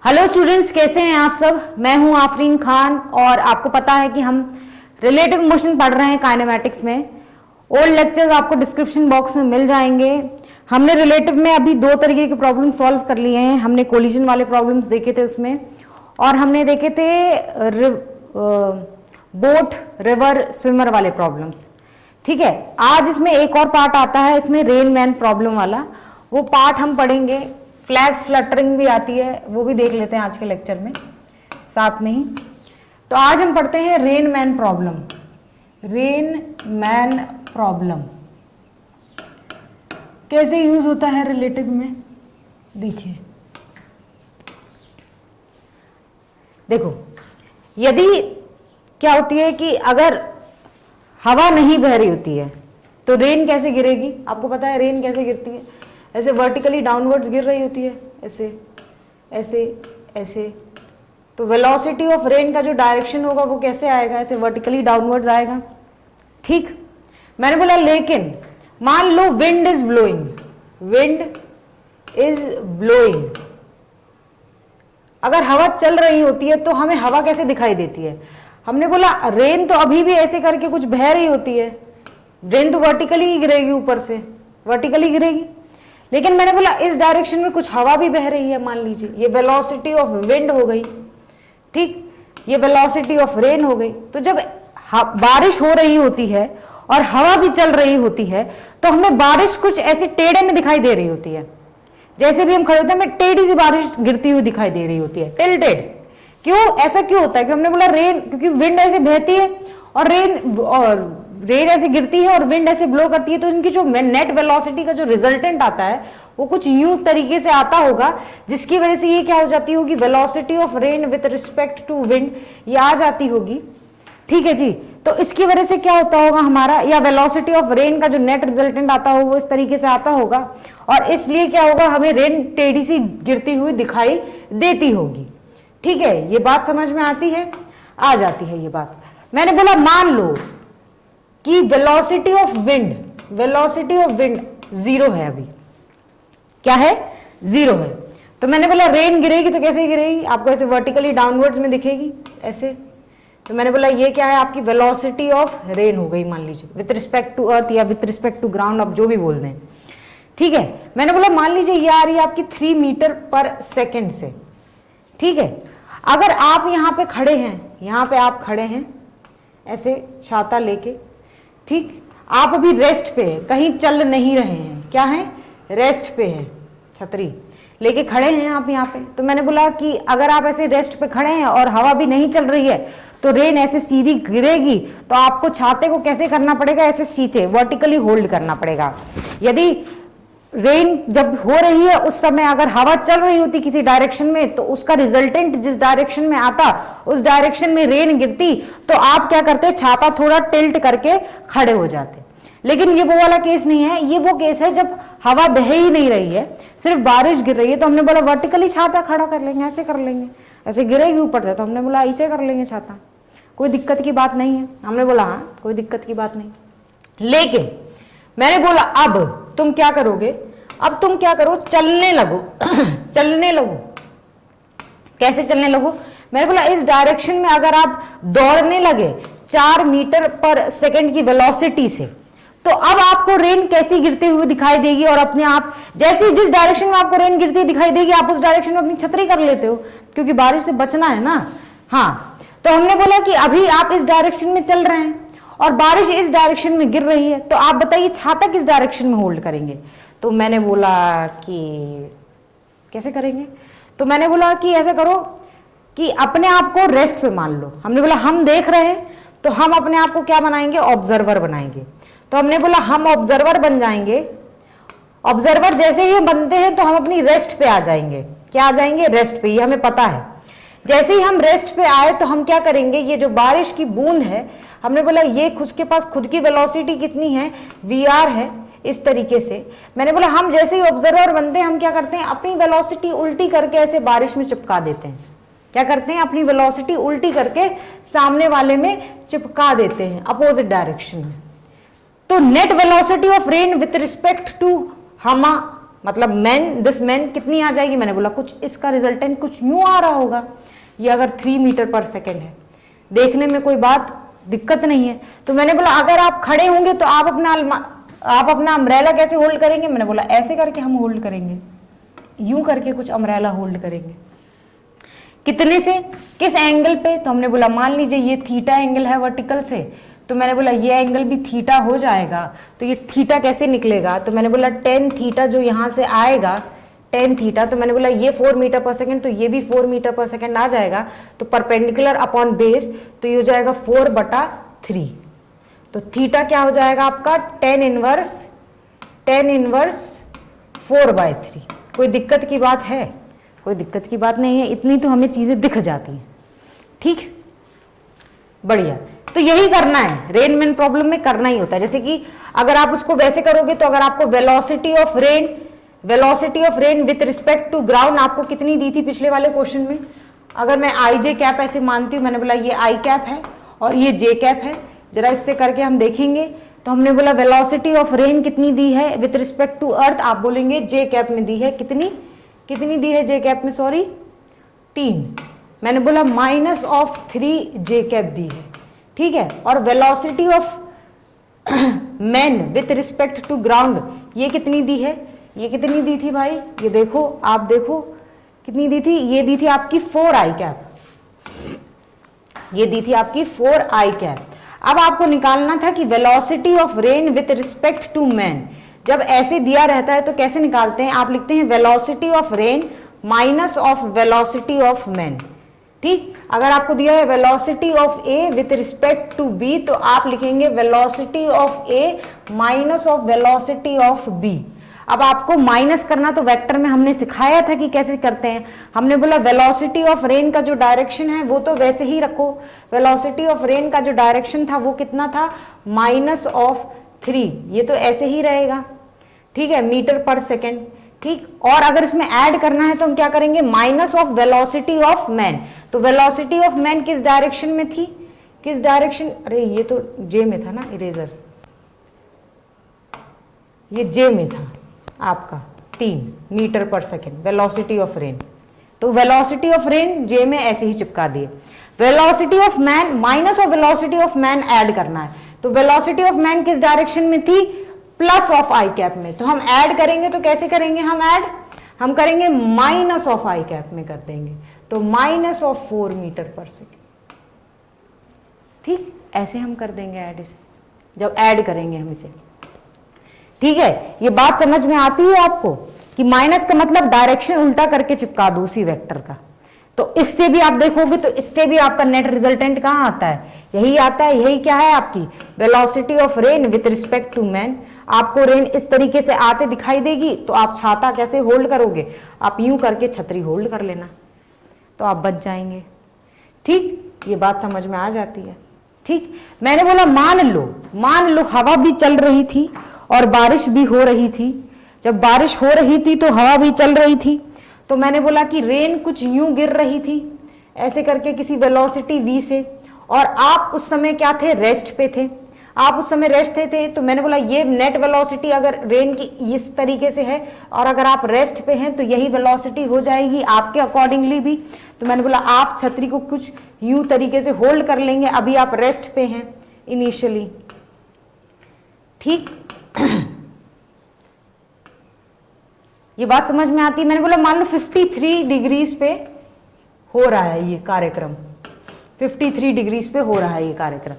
Hello students, कैसे हैं आप सब। मैं हूं आफरीन खान और आपको पता है कि हम रिलेटिव मोशन पढ़ रहे हैं काइनेमैटिक्स में। ओल्ड लेक्चर्स आपको डिस्क्रिप्शन बॉक्स में मिल जाएंगे। हमने रिलेटिव में अभी दो तरीके के प्रॉब्लम सॉल्व कर लिए हैं। हमने कोलिजन वाले प्रॉब्लम्स देखे थे उसमें, और हमने देखे थे बोट रिवर स्विमर वाले प्रॉब्लम्स। ठीक है, आज इसमें एक और पार्ट आता है, इसमें रेन मैन प्रॉब्लम वाला। वो पार्ट हम पढ़ेंगे। फ्लैग फ्लटरिंग भी आती है, वो भी देख लेते हैं आज के लेक्चर में साथ में ही। तो आज हम पढ़ते हैं rain man problem. Rain man problem कैसे यूज होता है रिलेटिव में, देखिए। देखो, यदि क्या होती है कि अगर हवा नहीं बह रही होती है तो रेन कैसे गिरेगी। आपको पता है रेन कैसे गिरती है, ऐसे वर्टिकली डाउनवर्ड्स गिर रही होती है, ऐसे ऐसे ऐसे। तो वेलोसिटी ऑफ रेन का जो डायरेक्शन होगा वो कैसे आएगा, ऐसे वर्टिकली डाउनवर्ड्स आएगा। ठीक, मैंने बोला लेकिन मान लो wind is blowing, wind is blowing. अगर हवा चल रही होती है तो हमें हवा कैसे दिखाई देती है। हमने बोला रेन तो अभी भी ऐसे करके कुछ बह रही होती है, रेन तो वर्टिकली ही गिरेगी, ऊपर से वर्टिकली गिरेगी। लेकिन मैंने बोला इस डायरेक्शन में कुछ हवा भी बह रही है, मान लीजिए ये वेलोसिटी ऑफ विंड हो गई। ठीक, ये वेलोसिटी ऑफ रेन हो गई। तो जब बारिश हो रही होती है और हवा भी चल रही होती है तो हमें बारिश कुछ ऐसे टेढ़े में दिखाई दे रही होती है। जैसे भी हम खड़े होते हैं हमें टेढ़ी सी बारिश गिरती हुई दिखाई दे रही होती है, टिल्टेड। क्यों, ऐसा क्यों होता है कि हमने बोला रेन, क्योंकि विंड ऐसे बहती है और रेन ऐसे गिरती है और विंड ऐसे ब्लो करती है, तो इनकी जो नेट वेलोसिटी का जो रिजल्टेंट आता है वो कुछ यूं तरीके से आता होगा, जिसकी वजह से ये क्या हो जाती होगी, velocity of rain with respect to wind ये आ जाती होगी। ठीक है जी, तो इसकी वजह से क्या होता होगा हमारा, या वेलोसिटी ऑफ रेन का जो नेट रिजल्टेंट आता हो वो इस तरीके से आता होगा, और इसलिए क्या होगा, हमें रेन टेढ़ी सी गिरती हुई दिखाई देती होगी। ठीक है, ये बात समझ में आती है, आ जाती है ये बात। मैंने बोला मान लो कि वेलोसिटी ऑफ विंड जीरो है, अभी क्या है, जीरो है। तो मैंने बोला रेन गिरेगी तो कैसे गिरेगी, आपको ऐसे वर्टिकली डाउनवर्ड्स में दिखेगी ऐसे। तो मैंने बोला ये क्या है, आपकी वेलोसिटी ऑफ रेन हो गई, मान लीजिए विथ रिस्पेक्ट टू अर्थ या विथ रिस्पेक्ट टू ग्राउंड, आप जो भी बोल दें। ठीक है, मैंने बोला मान लीजिए ये आ रही है आपकी 3 मीटर पर सेकेंड से। ठीक है, अगर आप यहाँ पे खड़े हैं, यहाँ पे आप खड़े हैं ऐसे छाता लेके, ठीक, आप अभी रेस्ट पे हैं, कहीं चल नहीं रहे हैं, क्या है, रेस्ट पे हैं, छतरी लेके खड़े हैं आप यहाँ पे। तो मैंने बोला कि अगर आप ऐसे रेस्ट पे खड़े हैं और हवा भी नहीं चल रही है तो रेन ऐसे सीधी गिरेगी, तो आपको छाते को कैसे करना पड़ेगा, ऐसे सीधे वर्टिकली होल्ड करना पड़ेगा। यदि रेन जब हो रही है उस समय अगर हवा चल रही होती किसी डायरेक्शन में, तो उसका रिजल्टेंट जिस डायरेक्शन में आता उस डायरेक्शन में रेन गिरती, तो आप क्या करते, छाता थोड़ा टिल्ट करके खड़े हो जाते। लेकिन ये वो वाला केस नहीं है, ये वो केस है जब हवा बह ही नहीं रही है, सिर्फ बारिश गिर रही है। तो हमने बोला वर्टिकली छाता खड़ा कर लेंगे, ऐसे कर लेंगे, ऐसे गिरेगी ऊपर से, तो हमने बोला ऐसे कर लेंगे छाता, कोई दिक्कत की बात नहीं है। हमने बोला हाँ, कोई दिक्कत की बात नहीं। लेकिन मैंने बोला अब तुम क्या करोगे, अब तुम क्या करो, चलने लगो चलने लगो। कैसे चलने लगो, मैंने बोला इस डायरेक्शन में अगर आप दौड़ने लगे 4 मीटर पर सेकंड की वेलोसिटी से, तो अब आपको रेन कैसी गिरती हुई दिखाई देगी, और अपने आप जैसे जिस डायरेक्शन में आपको रेन गिरती दिखाई देगी आप उस डायरेक्शन में अपनी छतरी कर लेते हो, क्योंकि बारिश से बचना है ना। हाँ, तो हमने बोला कि अभी आप इस डायरेक्शन में चल रहे हैं और बारिश इस डायरेक्शन में गिर रही है, तो आप बताइए छाता किस डायरेक्शन में होल्ड करेंगे। तो मैंने बोला कि कैसे करेंगे, तो मैंने बोला कि ऐसे करो कि अपने आप को रेस्ट पे मान लो। हमने बोला हम देख रहे हैं तो हम अपने आप को क्या बनाएंगे, ऑब्जर्वर बनाएंगे। तो हमने बोला हम ऑब्जर्वर बन जाएंगे। ऑब्जर्वर जैसे ही बनते हैं तो हम अपनी रेस्ट पे आ जाएंगे। क्या आ जाएंगे, रेस्ट पे, ये हमें पता है। जैसे ही हम रेस्ट पे आए तो हम क्या करेंगे, ये जो बारिश की बूंद है, हमने बोला ये उसके पास खुद की वेलोसिटी कितनी है, वीआर है, इस तरीके से। मैंने बोला हम जैसे ही ऑब्जर्वर बनते हैं हम क्या करते हैं, अपनी वेलोसिटी उल्टी करके ऐसे बारिश में चिपका देते हैं। क्या करते हैं, अपनी वेलोसिटी उल्टी करके सामने वाले में चिपका देते हैं, अपोजिट डायरेक्शन में। तो net velocity of rain with respect to मतलब मैन, दिस मैन कितनी आ जाएगी, मैंने बोला कुछ इसका रिजल्टेंट कुछ यूं आ रहा होगा। ये अगर 3 मीटर पर सेकेंड है, देखने में कोई बात दिक्कत नहीं है। तो मैंने बोला अगर आप खड़े होंगे तो आप अपना अम्ब्रेला कैसे होल्ड करेंगे, मैंने बोला ऐसे करके हम होल्ड करेंगे, यूं करके कुछ अम्ब्रेला होल्ड करेंगे। कितने से, किस एंगल पे, तो हमने बोला मान लीजिए ये थीटा एंगल है वर्टिकल से, तो मैंने बोला ये एंगल भी थीटा हो जाएगा। तो ये थीटा कैसे निकलेगा, तो मैंने बोला टेन थीटा जो यहाँ से आएगा, टेन थीटा, तो मैंने बोला ये 4 मीटर पर सेकेंड, तो ये भी 4 मीटर पर सेकेंड आ जाएगा। तो परपेंडिकुलर अपॉन बेस, तो ये हो जाएगा 4/3। तो थीटा क्या हो जाएगा आपका, टेन इनवर्स 4/3। कोई दिक्कत की बात है, कोई दिक्कत की बात नहीं है, इतनी तो हमें चीजें दिख जाती हैं। ठीक, बढ़िया। तो यही करना है, रेन मैन प्रॉब्लम में करना ही होता है। जैसे कि अगर आप उसको वैसे करोगे तो अगर आपको velocity of rain with respect to ground आपको कितनी दी थी पिछले वाले क्वेश्चन में, अगर मैं आई जे कैप ऐसे मानती हूँ, मैंने बोला ये आई कैप है और ये जे कैप है, जरा इससे करके हम देखेंगे। तो हमने बोला वेलोसिटी ऑफ रेन कितनी दी है विथ रिस्पेक्ट टू अर्थ, आप बोलेंगे जे कैप में दी है, कितनी दी है जे कैप में, सॉरी 3। मैंने बोला -3 जे कैप दी है, ठीक है। और velocity of man with respect to ground ये कितनी दी है, ये कितनी दी थी भाई, ये देखो, आप देखो कितनी दी थी, ये दी थी आपकी 4i कैप, ये दी थी आपकी 4i कैप। अब आपको निकालना था कि velocity of rain with respect to man, जब ऐसे दिया रहता है तो कैसे निकालते हैं, आप लिखते हैं velocity of rain minus of velocity of man. ठीक, अगर आपको दिया है velocity of A with respect to B, तो आप लिखेंगे velocity of A minus of velocity of B. अब आपको माइनस करना तो वेक्टर में हमने सिखाया था कि कैसे करते हैं। हमने बोला वेलोसिटी ऑफ रेन का जो डायरेक्शन है वो तो वैसे ही रखो, वेलोसिटी ऑफ रेन का जो डायरेक्शन था वो कितना था, -3, ये तो ऐसे ही रहेगा, ठीक है, मीटर पर सेकेंड। ठीक, और अगर इसमें ऐड करना है तो हम क्या करेंगे, minus of velocity of man. तो वेलोसिटी ऑफ मैन किस डायरेक्शन में थी, किस डायरेक्शन, अरे ये तो जे में था ना, इरेजर, ये जे में था आपका 3 मीटर पर सेकेंड वेलोसिटी ऑफ रेन। तो वेलोसिटी ऑफ रेन जे में ऐसे ही चिपका दिए। Velocity of man minus of velocity of man add करना है, तो वेलोसिटी ऑफ मैन किस डायरेक्शन में थी, प्लस ऑफ आई कैप में। तो हम ऐड करेंगे तो कैसे करेंगे, हम करेंगे माइनस ऑफ आई कैप में कर देंगे, तो -4 मीटर पर सेकेंड। ठीक, ऐसे हम कर देंगे ऐड, इसे जब ऐड करेंगे हम इसे। ठीक है, ये बात समझ में आती है आपको कि माइनस का मतलब डायरेक्शन उल्टा करके चिपका दो उसी वेक्टर का। तो इससे भी आप देखोगे तो इससे भी आपका नेट रिजल्टेंट कहां आता है, यही आता है। यही क्या है आपकी velocity of rain with respect to man. आपको रेन इस तरीके से आते दिखाई देगी तो आप छाता कैसे होल्ड करोगे, आप यूं करके छतरी होल्ड कर लेना तो आप बच जाएंगे। ठीक, ये बात समझ में आ जाती है। ठीक, मैंने बोला मान लो हवा भी चल रही थी और बारिश भी हो रही थी। जब बारिश हो रही थी तो हवा भी चल रही थी, तो मैंने बोला कि रेन कुछ यूं गिर रही थी ऐसे करके किसी वेलोसिटी v से, और आप उस समय क्या थे, रेस्ट पे थे, आप उस समय रेस्ट थे। तो मैंने बोला ये नेट वेलोसिटी अगर रेन की इस तरीके से है और अगर आप रेस्ट पे हैं तो यही वेलोसिटी हो जाएगी आपके अकॉर्डिंगली भी। तो मैंने बोला आप छतरी को कुछ यूं तरीके से होल्ड कर लेंगे, अभी आप रेस्ट पे हैं इनिशियली। ठीक, ये बात समझ में आती है। मैंने बोला मान लो 53 डिग्रीज पे हो रहा है ये कार्यक्रम, 53 डिग्रीज पे हो रहा है ये कार्यक्रम।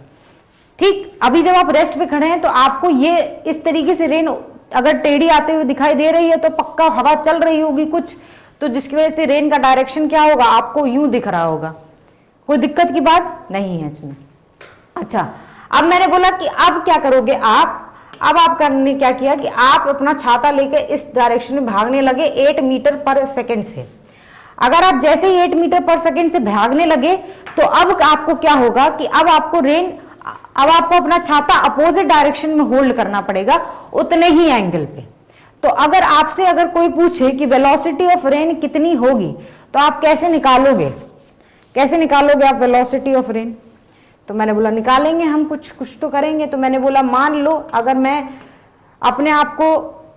ठीक, अभी जब आप रेस्ट पे खड़े हैं तो आपको ये इस तरीके से रेन अगर टेढ़ी आते हुए दिखाई दे रही है तो पक्का हवा चल रही होगी कुछ, तो जिसकी वजह से रेन का डायरेक्शन क्या होगा, आपको यूं दिख रहा होगा। कोई दिक्कत की बात नहीं है इसमें। अच्छा, अब मैंने बोला कि अब क्या करोगे आप, अब आपने क्या किया कि आप अपना छाता लेके इस डायरेक्शन में भागने लगे 8 मीटर पर सेकेंड से। अगर आप जैसे ही 8 मीटर पर सेकेंड से भागने लगे तो अब आपको क्या होगा कि अब आपको अपना छाता अपोजिट डायरेक्शन में होल्ड करना पड़ेगा उतने ही एंगल पे। तो अगर आपसे अगर कोई पूछे कि वेलोसिटी ऑफ रेन कितनी होगी तो आप कैसे निकालोगे आप वेलोसिटी ऑफ रेन। तो मैंने बोला निकालेंगे हम, कुछ तो करेंगे। तो मैंने बोला मान लो अगर मैं अपने आप को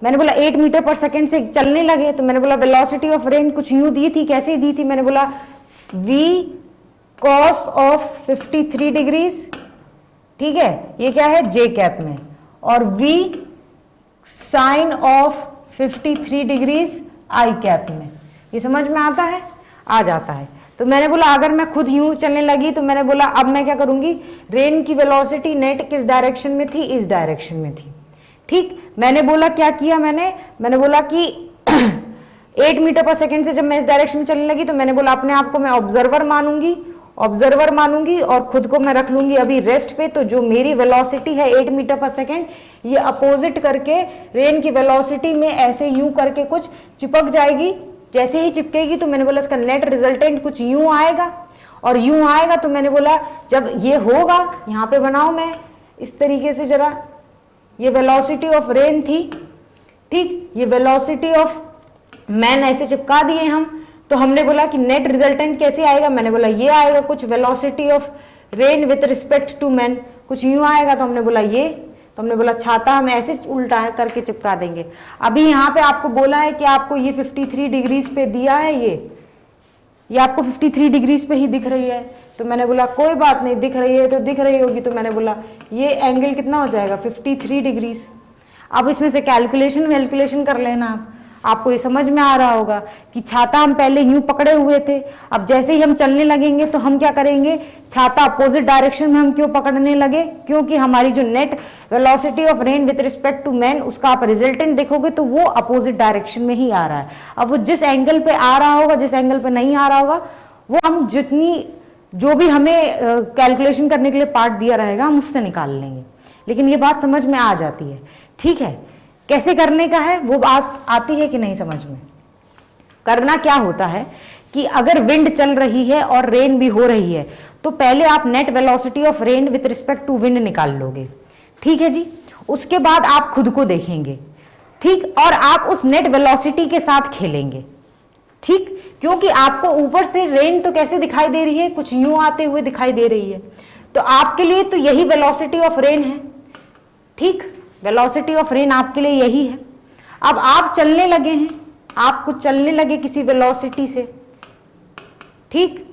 मैंने बोला 8 मीटर पर सेकेंड से चलने लगे, तो मैंने बोला वेलोसिटी ऑफ रेन कुछ यूं दी थी, कैसे दी थी, मैंने बोला v cos ऑफ 53 डिग्रीज, ठीक है, ये क्या है जे कैप में, और v sine of 53 degrees i cap में। ये समझ में आता है, आ जाता है। तो मैंने बोला अगर मैं खुद यूं चलने लगी तो मैंने बोला अब मैं क्या करूंगी, रेन की वेलोसिटी नेट किस डायरेक्शन में थी, इस डायरेक्शन में थी, ठीक। मैंने बोला क्या किया, मैंने बोला कि 8 मीटर पर सेकेंड से जब मैं इस डायरेक्शन में चलने लगी तो मैंने बोला अपने आप को मैं ऑब्जर्वर मानूंगी और खुद को मैं रख लूंगी अभी रेस्ट पे। तो जो मेरी वेलोसिटी है 8 मीटर पर सेकेंड, ये अपोजिट करके रेन की वेलोसिटी में ऐसे यूं करके कुछ चिपक जाएगी। जैसे ही चिपकेगी तो मैंने बोला इसका नेट रिजल्टेंट कुछ यूं आएगा, और यूं आएगा तो मैंने बोला जब ये होगा, यहां पे बनाओ मैं इस तरीके से जरा, ये वेलोसिटी ऑफ रेन थी, ठीक, ये वेलोसिटी ऑफ मैन ऐसे चिपका दिए हम। तो हमने बोला कि नेट रिजल्टेंट कैसे आएगा, मैंने बोला ये आएगा कुछ velocity of rain with respect to man, कुछ यूं आएगा। तो हमने बोला ये, तो हमने बोला छाता हम ऐसे उल्टा करके चिपका देंगे। अभी यहाँ पे आपको बोला है कि आपको ये 53 डिग्रीज पे दिया है, ये आपको 53 डिग्रीज पे ही दिख रही है। तो मैंने बोला कोई बात नहीं, दिख रही है तो दिख रही होगी। तो मैंने बोला ये एंगल कितना हो जाएगा 53 डिग्रीज। अब इसमें से कैलकुलेशन कर लेना आपको ये समझ में आ रहा होगा कि छाता हम पहले यूं पकड़े हुए थे, अब जैसे ही हम चलने लगेंगे तो हम क्या करेंगे, छाता अपोजिट डायरेक्शन में हम क्यों पकड़ने लगे, क्योंकि हमारी जो net velocity of rain with respect to man, उसका आप रिजल्टेंट देखोगे तो वो अपोजिट डायरेक्शन में ही आ रहा है। अब वो जिस एंगल पे आ रहा होगा, जिस एंगल पे नहीं आ रहा होगा, वो हम जो भी हमें कैलकुलेशन करने के लिए पार्ट दिया रहेगा हम उससे निकाल लेंगे। लेकिन ये बात समझ में आ जाती है, ठीक है। कैसे करने का है वो बात आती है कि नहीं समझ में। करना क्या होता है कि अगर विंड चल रही है और रेन भी हो रही है तो पहले आप net velocity of rain with respect to wind निकाल लोगे, ठीक है जी। उसके बाद आप खुद को देखेंगे, ठीक, और आप उस नेट वेलोसिटी के साथ खेलेंगे, ठीक, क्योंकि आपको ऊपर से रेन तो कैसे दिखाई दे रही है, कुछ यूं आते हुए दिखाई दे रही है। तो आपके लिए तो यही वेलोसिटी ऑफ रेन है, ठीक, वेलोसिटी ऑफ रेन आपके लिए यही है। अब आप चलने लगे हैं, आप कुछ चलने लगे किसी वेलोसिटी से, ठीक,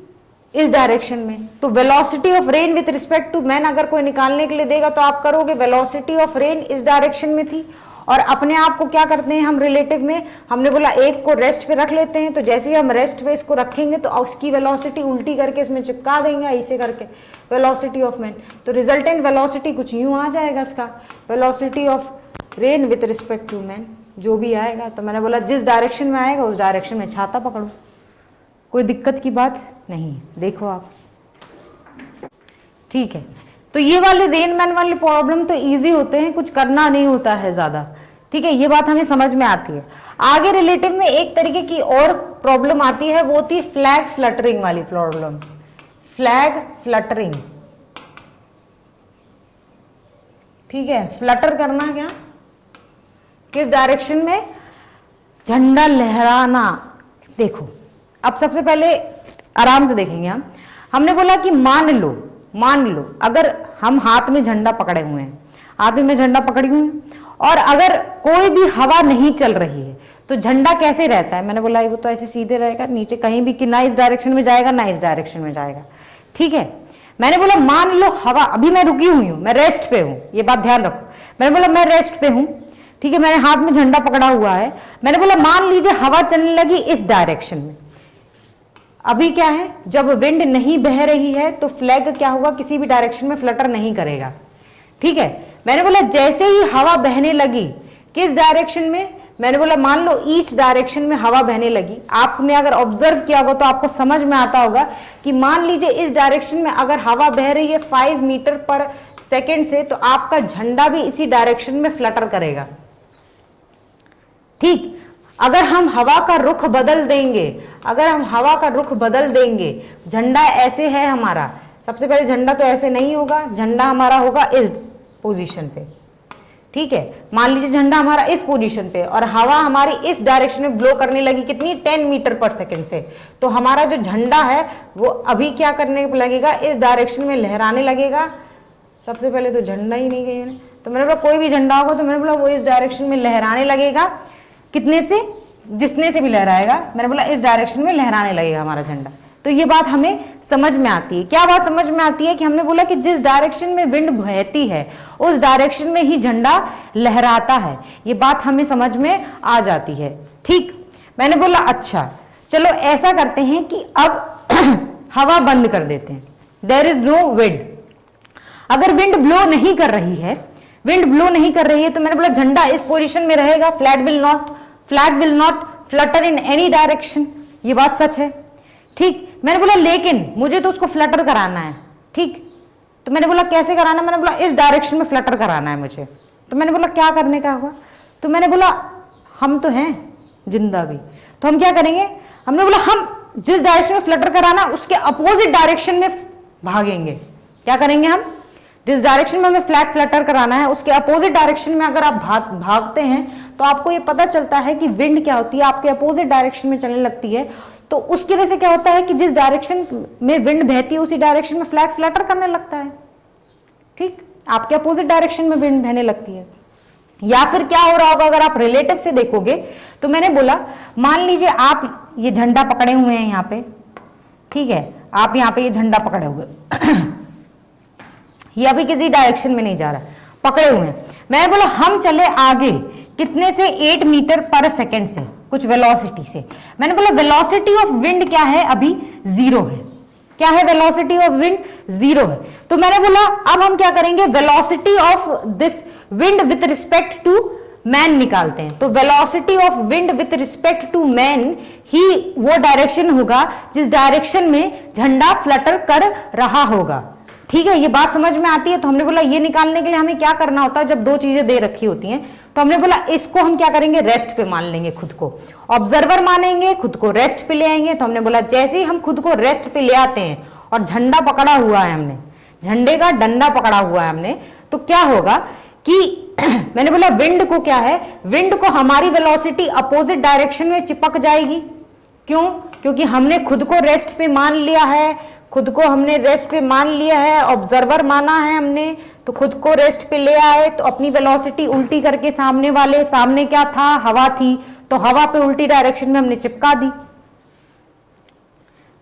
इस डायरेक्शन में। तो velocity of rain with respect to man अगर कोई निकालने के लिए देगा तो आप करोगे वेलोसिटी ऑफ रेन इस डायरेक्शन में थी, और अपने आप को क्या करते हैं हम रिलेटिव में, हमने बोला एक को रेस्ट पे रख लेते हैं। तो जैसे ही हम रेस्ट पे इसको रखेंगे तो उसकी वेलोसिटी उल्टी करके इसमें चिपका देंगे ऐसे करके, वेलोसिटी ऑफ मैन। तो रिजल्टेंट वेलोसिटी कुछ यूं आ जाएगा इसका, velocity of rain with respect to man, जो भी आएगा। तो मैंने बोला जिस डायरेक्शन में आएगा उस डायरेक्शन में छाता पकड़ो, कोई दिक्कत की बात नहीं है, देखो आप, ठीक है। तो ये वाले रेन मैन वाले प्रॉब्लम तो इजी होते हैं, कुछ करना नहीं होता है ज्यादा, ठीक है, ये बात हमें समझ में आती है। आगे रिलेटिव में एक तरीके की और प्रॉब्लम आती है, वो होती है फ्लैग फ्लटरिंग वाली प्रॉब्लम। फ्लैग फ्लटरिंग, ठीक है, फ्लटर करना क्या, किस डायरेक्शन में, झंडा लहराना। देखो अब सबसे पहले आराम से देखेंगे हमने बोला कि मान लो अगर हम हाथ में झंडा पकड़े हुए हैं, हाथ में मैं झंडा पकड़ी हुई हूं, और अगर कोई भी हवा नहीं चल रही है तो झंडा कैसे रहता है, मैंने बोला वो तो ऐसे सीधे रहेगा नीचे, कहीं भी कि ना इस डायरेक्शन में जाएगा ना इस डायरेक्शन में जाएगा, ठीक है। मैंने बोला मान लो हवा, अभी मैं रुकी हुई हूं, मैं रेस्ट पे हूं, ये बात ध्यान रखो, मैंने बोला मैं रेस्ट पे हूं, ठीक है, मैंने हाथ में झंडा पकड़ा हुआ है। मैंने बोला मान लीजिए हवा चलने लगी इस डायरेक्शन में। अभी क्या है, जब विंड नहीं बह रही है तो फ्लैग क्या होगा, किसी भी डायरेक्शन में फ्लटर नहीं करेगा, ठीक है। मैंने बोला जैसे ही हवा बहने लगी किस डायरेक्शन में, मैंने बोला मान लो ईस्ट डायरेक्शन में हवा बहने लगी। आपने अगर ऑब्जर्व किया होगा तो आपको समझ में आता होगा कि मान लीजिए इस डायरेक्शन में अगर हवा बह रही है 5 मीटर पर सेकेंड से, तो आपका झंडा भी इसी डायरेक्शन में फ्लटर करेगा, ठीक। अगर हम हवा का रुख बदल देंगे, झंडा ऐसे है हमारा, सबसे पहले झंडा तो ऐसे नहीं होगा, झंडा हमारा होगा इस पोजीशन पे, ठीक है। मान लीजिए झंडा हमारा इस पोजीशन पे और हवा हमारी इस डायरेक्शन में ब्लो करने लगी, कितनी 10 मीटर पर सेकेंड से, तो हमारा जो झंडा है वो अभी क्या करने लगेगा, इस डायरेक्शन में लहराने लगेगा। सबसे पहले तो झंडा ही नहीं गई, तो मैंने बोला कोई भी झंडा होगा तो मैंने बोला वो इस डायरेक्शन में लहराने लगेगा, कितने से, जिसने से भी लहराएगा, मैंने बोला इस डायरेक्शन में लहराने लगेगा हमारा झंडा। तो ये बात हमें समझ में आती है। क्या बात समझ में आती है कि हमने बोला कि जिस डायरेक्शन में विंड बहती है उस डायरेक्शन में ही झंडा लहराता है, ये बात हमें समझ में आ जाती है। ठीक, मैंने बोला अच्छा चलो ऐसा करते हैं कि अब हवा बंद कर देते हैं, देयर इज नो विंड। अगर विंड ब्लो नहीं कर रही है, विंड ब्लो नहीं कर रही है तो मैंने बोला झंडा इस पोजीशन में रहेगा, flag will not Flutter in any direction, ये बात सच है। ठीक, मैंने बोला लेकिन मुझे तो उसको फ्लटर कराना है। ठीक, तो मैंने बोला कैसे कराना, मैंने बोला इस डायरेक्शन में फ्लटर कराना है मुझे। तो मैंने बोला क्या करने का होगा, तो मैंने बोला हम तो हैं जिंदा भी, तो हम क्या करेंगे, हमने बोला हम जिस डायरेक्शन में फ्लटर कराना उसके अपोजिट डायरेक्शन में भागेंगे। क्या करेंगे, हम जिस डायरेक्शन में हमें फ्लैग फ्लटर कराना है उसके अपोजिट डायरेक्शन में अगर आप भागते हैं तो आपको ये पता चलता है कि विंड क्या होती है, आपके अपोजिट डायरेक्शन में चलने लगती है। तो उसकी वजह से क्या होता है कि जिस डायरेक्शन में विंड बहती है उसी डायरेक्शन में फ्लैग फ्लटर करने लगता है। ठीक, आपके अपोजिट डायरेक्शन में विंड बहने लगती है। या फिर क्या हो रहा होगा अगर आप रिलेटिव से देखोगे, तो मैंने बोला मान लीजिए आप ये झंडा पकड़े हुए हैं यहाँ पे, ठीक है, आप यहाँ पे ये झंडा पकड़े हुए ये अभी किसी डायरेक्शन में नहीं जा रहा, पकड़े हुए हैं। मैंने बोला हम चले आगे कितने से, 8 मीटर पर सेकेंड से, कुछ वेलोसिटी से। मैंने बोला वेलोसिटी ऑफ विंड क्या है, अभी 0 है। क्या है वेलोसिटी ऑफ विंड, 0 है। तो मैंने बोला अब हम क्या करेंगे, velocity of this wind with respect to man निकालते हैं। तो velocity of wind with respect to man ही वो डायरेक्शन होगा जिस डायरेक्शन में झंडा फ्लटर कर रहा होगा। ठीक है, ये बात समझ में आती है। तो हमने बोला ये निकालने के लिए हमें क्या करना होता है, जब दो चीजें दे रखी होती हैं तो हमने बोला इसको हम क्या करेंगे, रेस्ट पे मान लेंगे, खुद को ऑब्जर्वर मानेंगे, खुद को रेस्ट पे ले आएंगे। तो हमने बोला जैसे ही हम खुद को रेस्ट पे ले आते हैं और झंडा पकड़ा हुआ है हमने, झंडे का डंडा पकड़ा हुआ है हमने, तो क्या होगा कि मैंने बोला विंड को क्या है, विंड को हमारी वेलोसिटी अपोजिट डायरेक्शन में चिपक जाएगी। क्यों, क्योंकि हमने खुद को रेस्ट पे मान लिया है, खुद को हमने रेस्ट पे मान लिया है, ऑब्जर्वर माना है हमने, तो खुद को रेस्ट पे ले आए तो अपनी वेलोसिटी उल्टी करके सामने वाले, सामने क्या था, हवा थी, तो हवा पे उल्टी डायरेक्शन में हमने चिपका दी।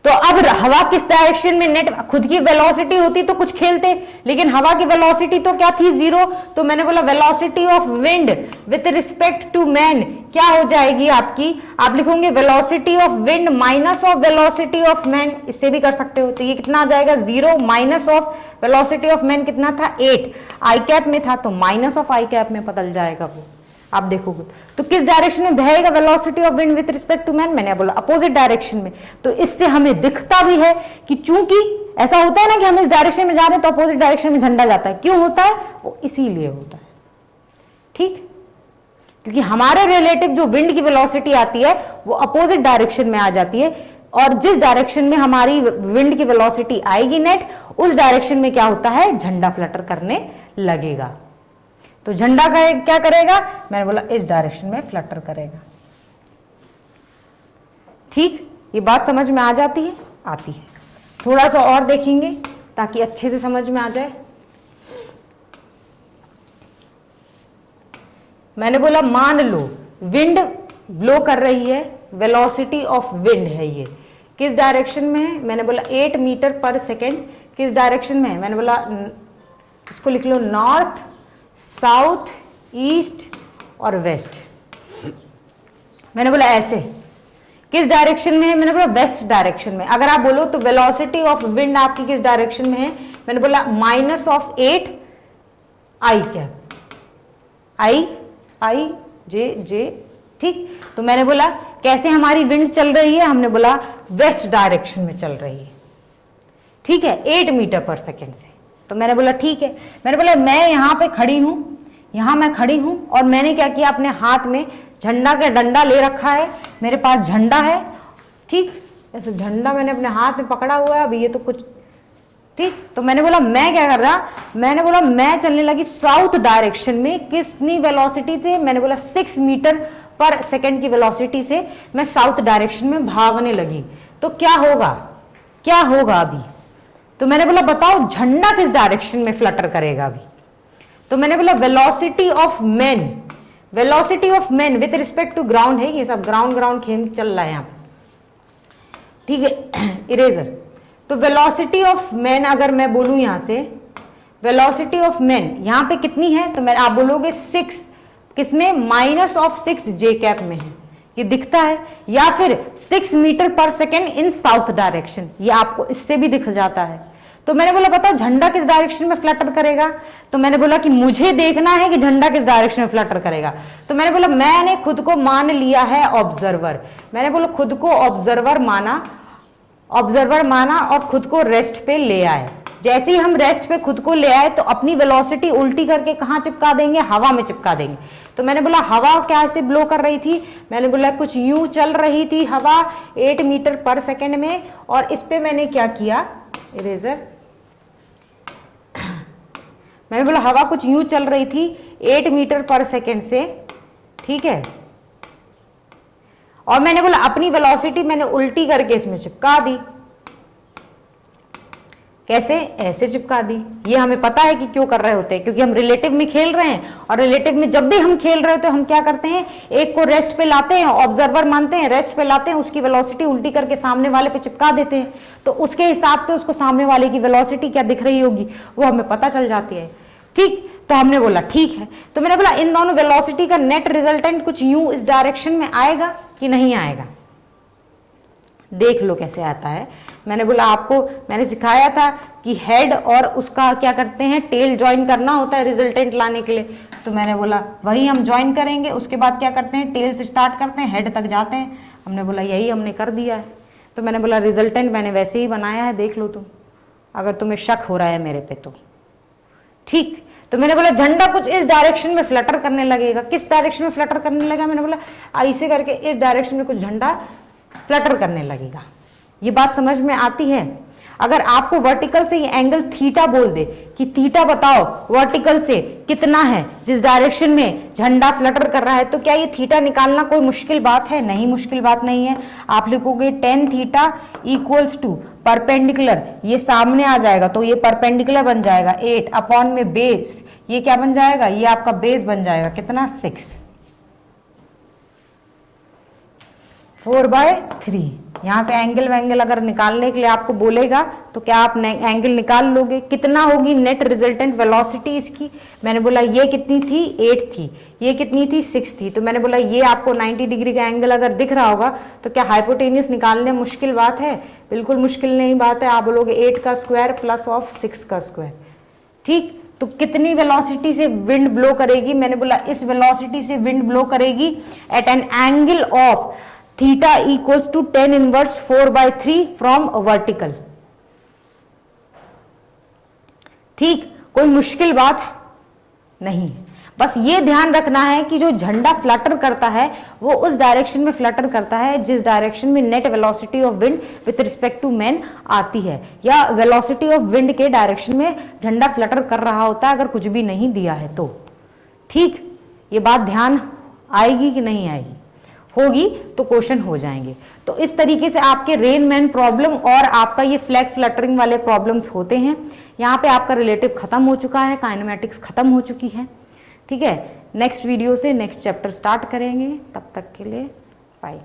तो अब हवा किस डायरेक्शन में, नेट खुद की वेलोसिटी होती तो कुछ खेलते, लेकिन हवा की वेलोसिटी तो क्या थी, 0। तो मैंने बोला velocity of wind with respect to man क्या हो जाएगी आपकी, आप लिखोगे velocity of wind minus of velocity of man, इससे भी कर सकते हो। तो ये कितना आ जाएगा, 0 minus of velocity of man कितना था, 8, आई कैप में था तो माइनस ऑफ आई कैप में बदल जाएगा वो, आप देखोगे तो किस डायरेक्शन में बहेगा velocity of wind with respect to man, मैंने बोला अपोजिट डायरेक्शन में। तो इससे हमें दिखता भी है कि चूंकि ऐसा होता है ना कि हम इस डायरेक्शन में जा रहे हैं तो अपोजिट डायरेक्शन में झंडा जाता है। क्यों होता है, वो इसीलिए होता है। ठीक, क्योंकि हमारे रिलेटिव जो विंड की वेलोसिटी आती है वो अपोजिट डायरेक्शन में आ जाती है, और जिस डायरेक्शन में हमारी विंड की वेलोसिटी आएगी नेट, उस डायरेक्शन में क्या होता है, झंडा फ्लटर करने लगेगा। तो झंडा का क्या करेगा, मैंने बोला इस डायरेक्शन में फ्लटर करेगा। ठीक, ये बात समझ में आ जाती है, आती है। थोड़ा सा और देखेंगे ताकि अच्छे से समझ में आ जाए। मैंने बोला मान लो विंड ब्लो कर रही है, वेलोसिटी ऑफ विंड है ये, किस डायरेक्शन में है, मैंने बोला 8 मीटर पर सेकेंड, किस डायरेक्शन में है, मैंने बोला इसको लिख लो नॉर्थ, साउथ, ईस्ट और वेस्ट। मैंने बोला ऐसे किस डायरेक्शन में है, मैंने बोला वेस्ट डायरेक्शन में। अगर आप बोलो तो वेलोसिटी ऑफ विंड आपकी किस डायरेक्शन में है, मैंने बोला माइनस ऑफ 8 आई कैप, आई जे। ठीक, तो मैंने बोला कैसे हमारी विंड चल रही है, हमने बोला वेस्ट डायरेक्शन में चल रही है। ठीक है, 8 मीटर पर सेकेंड से। तो मैंने बोला ठीक है, मैंने बोला मैं यहाँ पे खड़ी हूं, यहाँ मैं खड़ी हूं और मैंने क्या किया, अपने हाथ में झंडा का डंडा ले रखा है, मेरे पास झंडा है। ठीक, ऐसे झंडा मैंने अपने हाथ में पकड़ा हुआ है, अभी ये तो कुछ ठीक। तो मैंने बोला मैं क्या कर रहा, मैंने बोला मैं चलने लगी साउथ डायरेक्शन में, किसनी वेलोसिटी से, मैंने बोला 6 मीटर पर सेकेंड की वेलोसिटी से मैं साउथ डायरेक्शन में भागने लगी। तो क्या होगा अभी, तो मैंने बोला बताओ झंडा किस डायरेक्शन में फ्लटर करेगा अभी। तो मैंने बोला velocity of man, velocity of man with respect to ground है, ये सब ग्राउंड खेल चल रहा है यहाँ पे, ठीक है, इरेजर। तो वेलोसिटी ऑफ मैन अगर मैं बोलूं यहां से, वेलोसिटी ऑफ मैन यहां पे कितनी है, तो मैं आप बोलोगे 6, किसमें, -6 जे कैप में है, ये दिखता है, या फिर 6 मीटर पर सेकेंड इन साउथ डायरेक्शन, ये आपको इससे भी दिख जाता है। तो मैंने बोला बताओ झंडा किस डायरेक्शन में फ्लटर करेगा, तो मैंने बोला कि मुझे देखना है कि झंडा किस डायरेक्शन में फ्लटर करेगा। तो मैंने बोला मैंने खुद को मान लिया है ऑब्जर्वर, मैंने बोला खुद को ऑब्जर्वर माना और खुद को रेस्ट पे ले आए। जैसे ही हम रेस्ट पे खुद को ले आए तो अपनी वेलोसिटी उल्टी करके कहां चिपका देंगे, हवा में चिपका देंगे। तो मैंने बोला हवा कैसे ब्लो कर रही थी, मैंने बोला कुछ यूं चल रही थी हवा 8 मीटर पर सेकेंड में, और इस पे मैंने क्या किया, इरेजर, मैंने बोला हवा कुछ यूं चल रही थी 8 मीटर पर सेकेंड से, ठीक है, और मैंने बोला अपनी वेलोसिटी मैंने उल्टी करके इसमें चिपका दी। कैसे, ऐसे चिपका दी। ये हमें पता है कि क्यों कर रहे होते हैं, क्योंकि हम रिलेटिव में खेल रहे हैं, और रिलेटिव में जब भी हम खेल रहे होते हैं हम क्या करते हैं, एक को रेस्ट पे लाते हैं, ऑब्जर्वर मानते हैं, रेस्ट पे लाते हैं, उसकी वेलोसिटी उल्टी करके सामने वाले पे चिपका देते हैं, तो उसके हिसाब से उसको सामने वाले की वेलोसिटी क्या दिख रही होगी वो हमें पता चल जाती है, ठीक। तो हमने बोला ठीक है, तो मैंने बोला इन दोनों वेलोसिटी का नेट रिजल्टेंट कुछ यूं इस डायरेक्शन में आएगा कि नहीं आएगा, देख लो कैसे आता है। मैंने बोला आपको मैंने सिखाया था कि हेड और उसका क्या करते हैं, टेल ज्वाइन करना होता है रिजल्टेंट लाने के लिए, तो मैंने बोला वही हम ज्वाइन करेंगे। उसके बाद क्या करते हैं, टेल से स्टार्ट करते हैं, हेड तक जाते हैं। हमने बोला यही हमने कर दिया है, तो मैंने बोला रिजल्टेंट मैंने वैसे ही बनाया है, देख लो तुम, अगर तुम्हें शक हो रहा है मेरे पे तो, ठीक। तो मैंने बोला झंडा कुछ इस डायरेक्शन में फ्लटर करने लगेगा, किस डायरेक्शन में फ्लटर करने लगा, मैंने बोला ऐसे करके इस डायरेक्शन में कुछ झंडा फ्लटर करने लगेगा। ये बात समझ में आती है। अगर आपको वर्टिकल से ये एंगल थीटा बोल दे कि थीटा बताओ वर्टिकल से कितना है जिस डायरेक्शन में झंडा फ्लटर कर रहा है, तो क्या ये थीटा निकालना कोई मुश्किल बात है, नहीं मुश्किल बात नहीं है। आप लिखोगे tan theta equals to perpendicular, ये सामने आ जाएगा तो ये परपेंडिकुलर बन जाएगा 8 अपॉन में बेस, ये क्या बन जाएगा, ये आपका बेस बन जाएगा कितना 6, 4/3। यहां से एंगल वैंगल अगर निकालने के लिए आपको बोलेगा तो क्या आप एंगल निकाल लोगे, कितना होगी नेट रिजल्टेंट वेलोसिटी इसकी। मैंने बोला ये कितनी थी 8 थी, ये कितनी थी 6 थी, तो मैंने बोला ये आपको 90 डिग्री का एंगल अगर दिख रहा होगा तो क्या हाइपोटेनियस निकालने मुश्किल बात है, बिल्कुल मुश्किल नहीं बात है। आप बोलोगे 8 का स्क्वायर प्लस ऑफ 6 का स्क्वायर, ठीक। तो कितनी वेलोसिटी से विंड ब्लो करेगी, मैंने बोला इस वेलोसिटी से विंड ब्लो करेगी at an angle of theta equals to tan inverse 4/3 from vertical, ठीक। कोई मुश्किल बात नहीं है, बस ये ध्यान रखना है कि जो झंडा फ्लटर करता है वो उस डायरेक्शन में फ्लटर करता है जिस डायरेक्शन में net velocity of wind with respect to man आती है, या वेलोसिटी ऑफ विंड के डायरेक्शन में झंडा फ्लटर कर रहा होता है अगर कुछ भी नहीं दिया है तो, ठीक। ये बात ध्यान आएगी कि नहीं आएगी, होगी तो क्वेश्चन हो जाएंगे। तो इस तरीके से आपके रेन मैन प्रॉब्लम और आपका ये फ्लैग फ्लटरिंग वाले प्रॉब्लम्स होते हैं। यहाँ पे आपका रिलेटिव खत्म हो चुका है, काइनेमेटिक्स खत्म हो चुकी है, ठीक है। नेक्स्ट वीडियो से नेक्स्ट चैप्टर स्टार्ट करेंगे, तब तक के लिए बाय।